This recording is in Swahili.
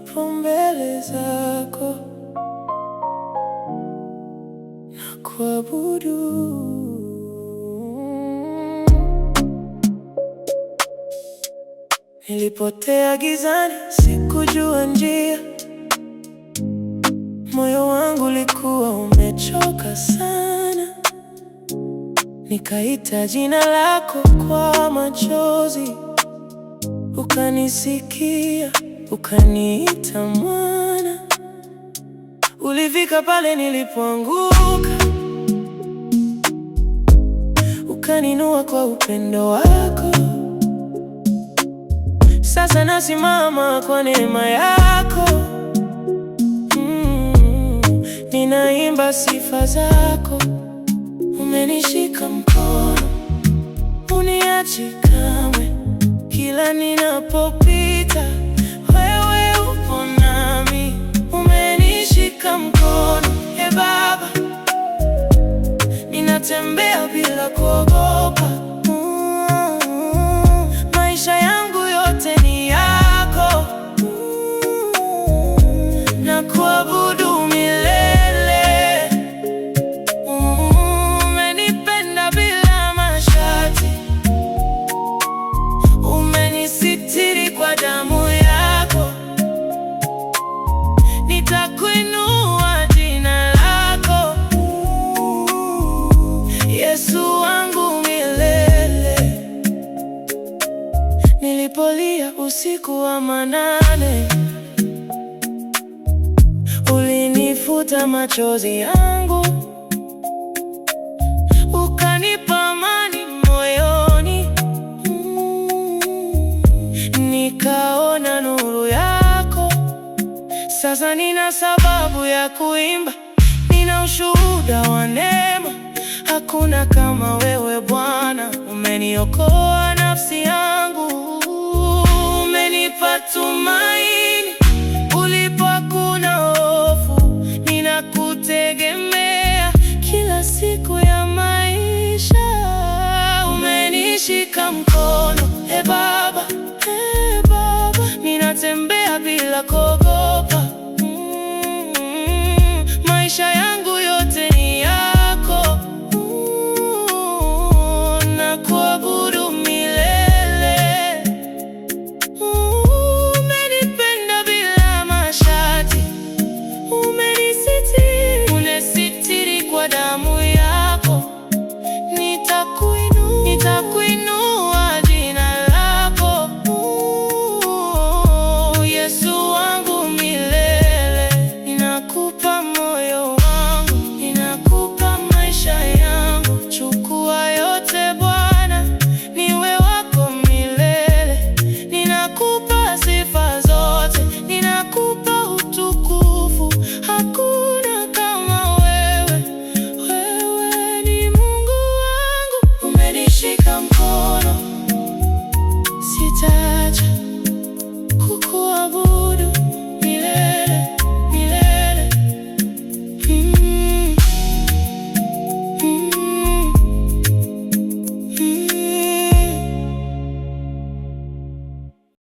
nipo mbele zako na kuabudu. Nilipotea gizani, sikujua njia, moyo wangu ulikuwa umechoka sana. Nikaita jina lako kwa machozi, ukanisikia, ukaniita mwana. Ulifika pale nilipoanguka, ukaninua kwa upendo wako. Sasa nasimama kwa neema yako. Ninaimba sifa zako. Umenishika mkono, uniachi kamwe. Kila ninapopita, wewe upo nami. Umenishika mkono, Baba, ninatembea bila kuogopa. Maisha yangu yote ni yako, na kuabudu milele. Umenipenda bila masharti, umenisitiri kwa damu yako. Nitakuinua jina lako, Yesu wangu milele. Nilipolia usiku wa manane, ulinifuta machozi yangu, ukanipa amani moyoni. Nikaona nuru yako. Sasa nina sababu ya kuimba, nina ushuhuda wa neema. Hakuna kama wewe Bwana, umeniokoa nafsi yangu. Umenipa tumaini ulipo hakuna hofu. Ninakutegemea kila siku ya maisha. Umenishika mkono, Baba, Baba, ninatembea bila kuogopa.